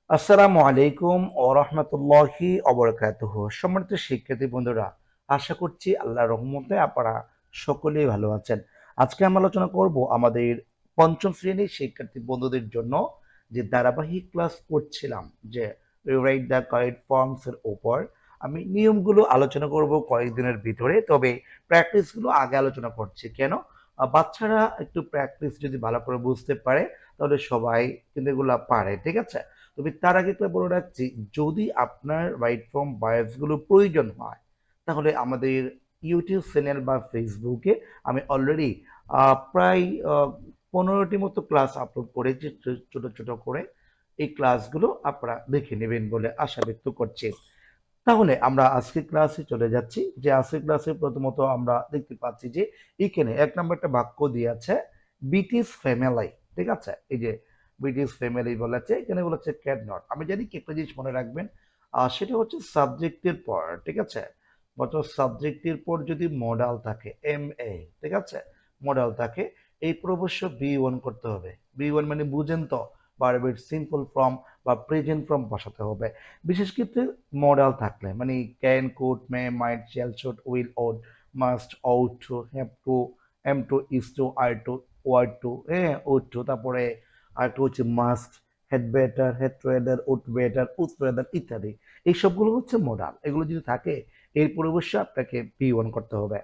আসসালামু আলাইকুম ও রহমতুল্লাহি অবরকাতুহ। সম্মানিত শিক্ষার্থী বন্ধুরা, আশা করছি আল্লাহর রহমতে আপনারা সকলেই ভালো আছেন। আজকে আমরা আলোচনা করব আমাদের পঞ্চম শ্রেণীর শিক্ষার্থী বন্ধুদের জন্য যে ধারাবাহিক ক্লাস করছিলাম, যে রিরাইট দ্য কারেক্ট ফর্মস এর উপর। আমি নিয়মগুলো আলোচনা করব কয়েকদিনের ভিতরে, তবে প্র্যাকটিসগুলো আগে আলোচনা করছি। কেন? বাচ্চারা একটু প্র্যাকটিস যদি ভালো করে বুঝতে পারে তাহলে সবাই কিন্তু এগুলো পারে, ঠিক আছে? তবে তার আগে একটা বলে রাখছি, যদি আপনার রাইট ফর্ম বায়াসগুলো প্রয়োজন হয় তাহলে আমাদের ইউটিউব চ্যানেল বা ফেসবুকে আমি অলরেডি প্রায় 15টি মতো ক্লাস আপলোড করেছি, ছোট ছোট করে। এই ক্লাসগুলো আপনারা দেখে নেবেন বলে আশা ব্যক্ত করছি। তাহলে আমরা আজকের ক্লাসে চলে যাচ্ছি। যে আজকের ক্লাসে প্রথমত আমরা দেখতে পাচ্ছি যে এখানে এক নম্বর একটা বাক্য দিয়ে আছে, ব্রিটিশ ফ্যামিলি, ঠিক আছে? এই যে ব্রিটিশ ফ্যামিলি বলেছে, এখানে বলেছে ক্যাট নট। আমি জানি কি একটা জিনিস মনে রাখবেন, সেটা হচ্ছে সাবজেক্টের পর, ঠিক আছে? বলতো সাবজেক্টের পর যদি মডাল থাকে, MA, ঠিক আছে, মডাল থাকে, এই পর অবশ্য B1 করতে হবে। B1 মানে বুঝেন তো, ভার্বের সিম্পল ফর্ম বা প্রেজেন্ট ফর্ম বসাতে হবে। বিশেষ ক্ষেত্রে মডাল থাকলে, মানে can, could, may, might, shall, should, will, would, must, ought to, have to, am to, is to, are to, were to, হ্যাঁ, উড টু, তারপরে আরেকটা হচ্ছে must, had better, had rather, would better, would rather ইত্যাদি। এই সবগুলো হচ্ছে modal. এগুলো যদি থাকে এরপর অবশ্যই আপনাকে B1 করতে হবে।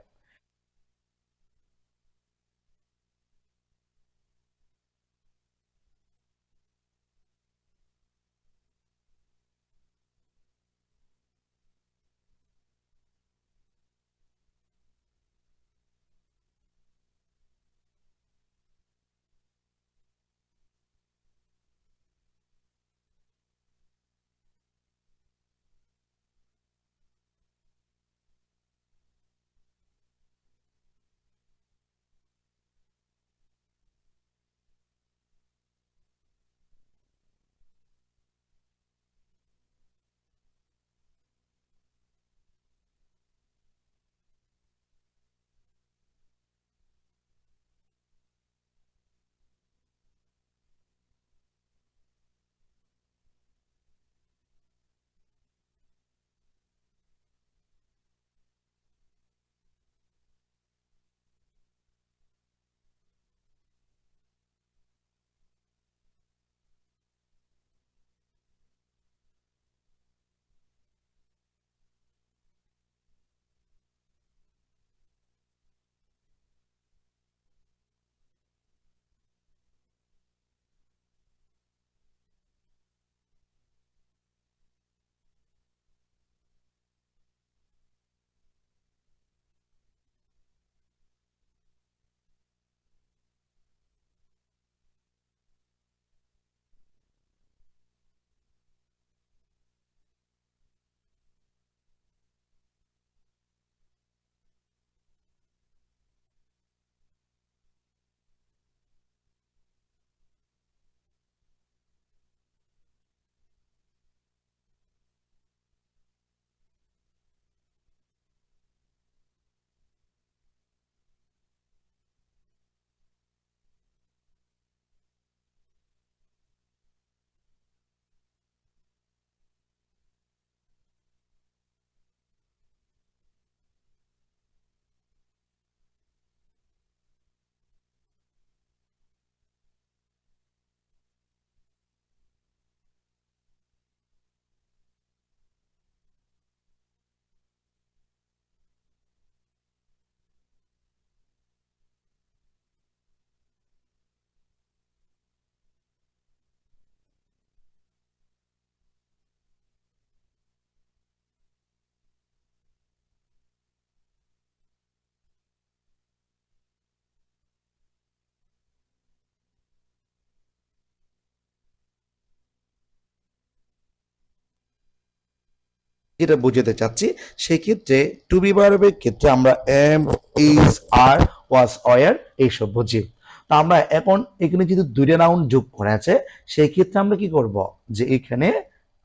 যেটা বুঝাতে চাচ্ছি, সেই ক্ষেত্রে টু বি ভার্বের ক্ষেত্রে আমরা am, is, are, was, were এইসব বুঝি। তো আমরা এখন এখানে যদি দুইটা নাউন যোগ করা আছে, সেই ক্ষেত্রে আমরা কি করব, যে এখানে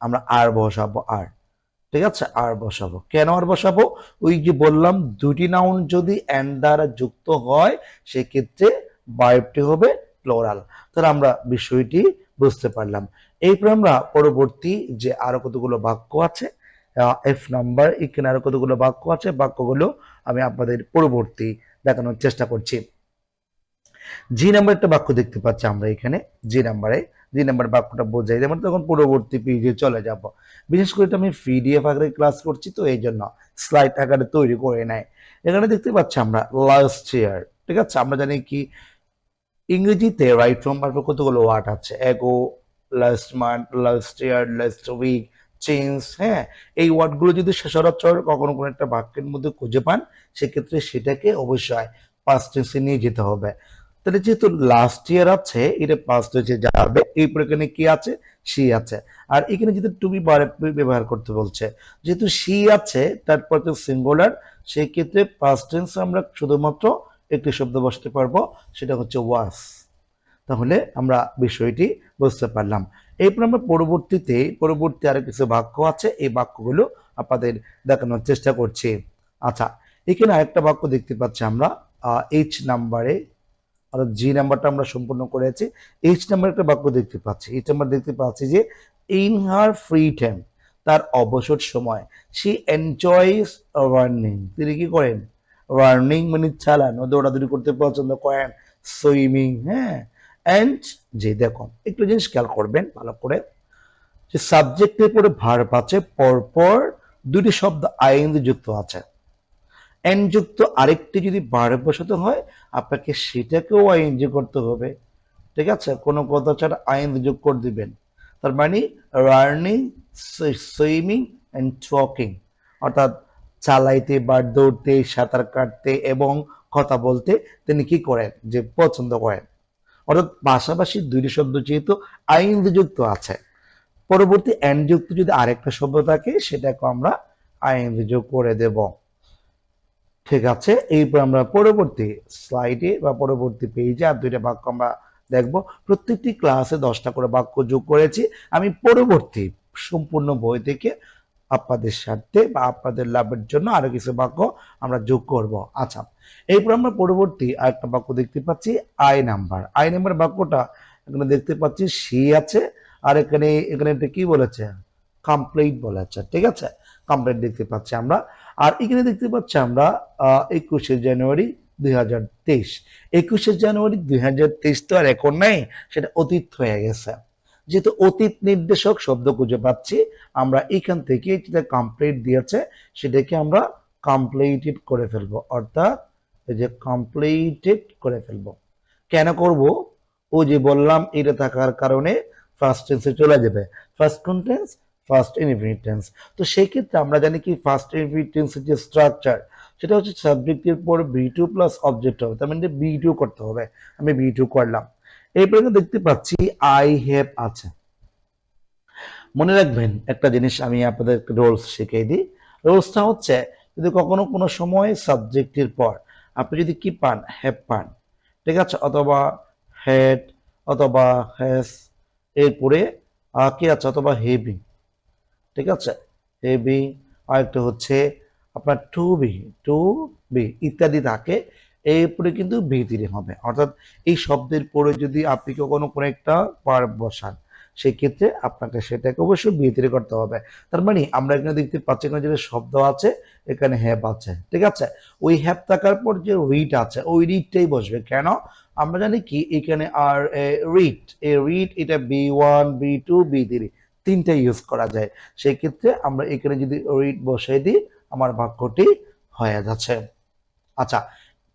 আমরা আর বসাবো, আর, ঠিক আছে, আর বসাবো। কেন আর বসাবো? ওই যে বললাম, দুটি নাউন যদি এন্ড দ্বারা যুক্ত হয় সেক্ষেত্রে ভার্বটি হবে প্লোরাল। তাহলে আমরা বিষয়টি বুঝতে পারলাম। এরপর আমরা পরবর্তী যে আরো কতগুলো বাক্য আছে, এফ নাম্বার, এখানে আরো কতগুলো বাক্য আছে, বাক্যগুলো আমি আপনাদের পরবর্তী দেখানোর চেষ্টা করছি। জি নাম্বার একটা বাক্য দেখতে পাচ্ছি আমরা এখানে, জি নাম্বার বাক্যটা বোঝাই দেয়, আমরা তখন পরবর্তী পেজে চলে যাব। বিশেষ করে এটা আমি পিডিএফ আকারে ক্লাস করছি, তো এই জন্য স্লাইড আকারে তৈরি করে নেয়। এখানে দেখতে পাচ্ছি আমরা লাস্ট ইয়ার, ঠিক আছে। আমরা জানি কি ইংরেজিতে রাইট ফ্রম ভার্বের কতগুলো ওয়ার্ড আছে, ago, last month, last year, last week, change. হ্যাঁ, এই ওয়ার্ডগুলো যদি সচরাচর কখনো কোনো একটা বাক্যের মধ্যে খুঁজে পান, সেক্ষেত্রে সেটাকে অবশ্যই পাস্ট টেন্সে নিয়ে যেতে হবে। তাহলে যেহেতু লাস্ট ইয়ার আছে, এটা পাস্ট টেন্সে যাবে। এরপর এখানে কি আছে, সি আছে। আর এখানে যেহেতু টু বি ব্যবহার করতে বলছে, যেহেতু সি আছে তারপর তো সিঙ্গুলার, সেই ক্ষেত্রে পাস্ট টেন্স আমরা শুধুমাত্র একটি শব্দ বসাতে পারবো, সেটা হচ্ছে ওয়াস। তাহলে আমরা বিষয়টি বুঝতে পারলাম। এরপর আমরা পরবর্তী আরো কিছু বাক্য আছে, এই বাক্যগুলো আপনাদের দেখানোর চেষ্টা করছি। আচ্ছা, এখানে আরেকটা বাক্য দেখতে পাচ্ছি আমরা, এইচ নাম্বারে, অর্থাৎ জি নাম্বারটা আমরা সম্পূর্ণ করেছি। এইচ নাম্বার একটা বাক্য দেখতে পাচ্ছি, এইচ নাম্বার দেখতে পাচ্ছি যে ইন হার ফ্রি টাইম, তার অবসর সময়, শি এনজয়স রানিং, তিনি কি করেন, রানিং মানে চালানো, দৌড়াদৌড়ি করতে পছন্দ করেন, সুইমিং। হ্যাঁ, অ্যান্ড যে দেখুন একটু জিনিস খেয়াল করবেন ভালো করে, যে সাবজেক্টের পরে ভার্ব আছে, পরপর দুটি শব্দ আইএনজি যুক্ত আছে। এন যুক্ত আরেকটি যদি ভার্ব বসাতে হয়, আপনাকে সেটাকেও আইএনজি করতে হবে, ঠিক আছে। কোনো কথা ছাড়া আইএনজি যোগ করে দিবেন। তার মানে রানিং, সুইমিং অ্যান্ড ওয়াকিং, অর্থাৎ চালাইতে বা দৌড়তে, সাঁতার কাটতে এবং কথা বলতে তিনি কি করেন, যে পছন্দ করেন। অর্থাৎ পাশাপাশি দুইটি শব্দ যেহেতু আইএনজি যুক্ত আছে, পরবর্তী এন যুক্ত যদি আরেকটা শব্দ থাকে, সেটাকে আমরা আইএনজি যোগ করে দেব, ঠিক আছে। এরপর আমরা পরবর্তী স্লাইডে বা পরবর্তী পেজে আর দুইটা বাক্য আমরা দেখব। প্রত্যেকটি ক্লাসে 10টা করে বাক্য যোগ করেছি আমি, পরবর্তী সম্পূর্ণ বই থেকে আপনাদের স্বার্থে বা আপনাদের লাভের জন্য আরো কিছু বাক্য আমরা যোগ করব। আচ্ছা, এরপর আমরা পরবর্তী আরেকটা বাক্য দেখতে পাচ্ছি, আই নাম্বার বাক্যটা এখানে দেখতে পাচ্ছি সি আছে, আর এখানে এটা কি বলেছে, কমপ্লিট বলেছে, ঠিক আছে। কমপ্লিট দেখতে পাচ্ছি আমরা। আর এখানে দেখতে পাচ্ছি আমরা 21শে জানুয়ারি 2023। 21শে জানুয়ারি 2023 তো আর এখন নাই, সেটা অতীত হয়ে গেছে। যেহেতু অতীত নির্দেশক শব্দ খুঁজে পাচ্ছি, আমরা এখান থেকে যেটা কমপ্লিট দিয়েছে সেটাকে আমরা কমপ্লিটেড করে ফেলবো, অর্থাৎ এই যে কমপ্লিটেড করে ফেলবো। কেন করব, ও যে বললাম এটা থাকার কারণে ফার্স্ট টেন্সে চলে যাবে, first tense, first indefinite tense. তো সেই ক্ষেত্রে আমরা জানি কি ফার্স্ট ইনডিফিনিট টেন্সের যে স্ট্রাকচার, সেটা হচ্ছে সাবজেক্টের পর বি2 প্লাস অবজেক্ট হবে, তার মানে বি2 করতে হবে। আমি বি2 করলাম। এরপরে দেখতে পাচ্ছি আই হ্যাভ আছে। মনে রাখবেন একটা জিনিস, আমি আপনাদের রোলস শিখিয়ে দিই। রোলসটা হচ্ছে, যদি কখনো কোনো সময় সাবজেক্টের পর আপনি যদি কি পান, হ্যাভ পান, ঠিক আছে, অথবা হ্যাড, অথবা হ্যাজ, এরপরে কি আছে, অথবা হেভি, ঠিক আছে, হেভি, আরেকটা হচ্ছে আপনার টু বি ইত্যাদি থাকে, এরপরে কিন্তু ভিতরে হবে। অর্থাৎ এই শব্দের পরে যদি আপনি কখনো কোনো একটা ভার্ব বসান, সেই ক্ষেত্রে আপনাকে সেটাকে অবশ্যই ভিতরে করতে হবে। তার মানে আমরা এখানে দেখতে পাচ্ছি, এখানে যে শব্দ আছে, এখানে হ্যাভ আছে, ঠিক আছে। ওই হ্যাভ থাকার পর যে রিড আছে, ওই রিডটাই বসবে। কেন, আমরা জানি কি এখানে আর রিড এটা বি1, বি2, বি3 তিনটা ইউজ করা যায়। সেই ক্ষেত্রে আমরা এখানে যদি রিড বসাই দিই, আমার বাক্যটি হয়ে যাচ্ছে। আচ্ছা,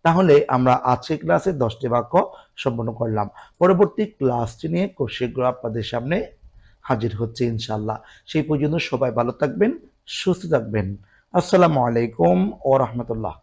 তাহলে আমরা আজকের ক্লাসে 10টি বাক্য সম্পন্ন করলাম। পরবর্তী ক্লাসটি নিয়ে খুব শীঘ্র আপনাদের সামনে হাজির হচ্ছে ইনশাআল্লাহ। সেই পর্যন্ত সবাই ভালো থাকবেন, সুস্থ থাকবেন। আসসালামু আলাইকুম ওয়া রাহমাতুল্লাহ।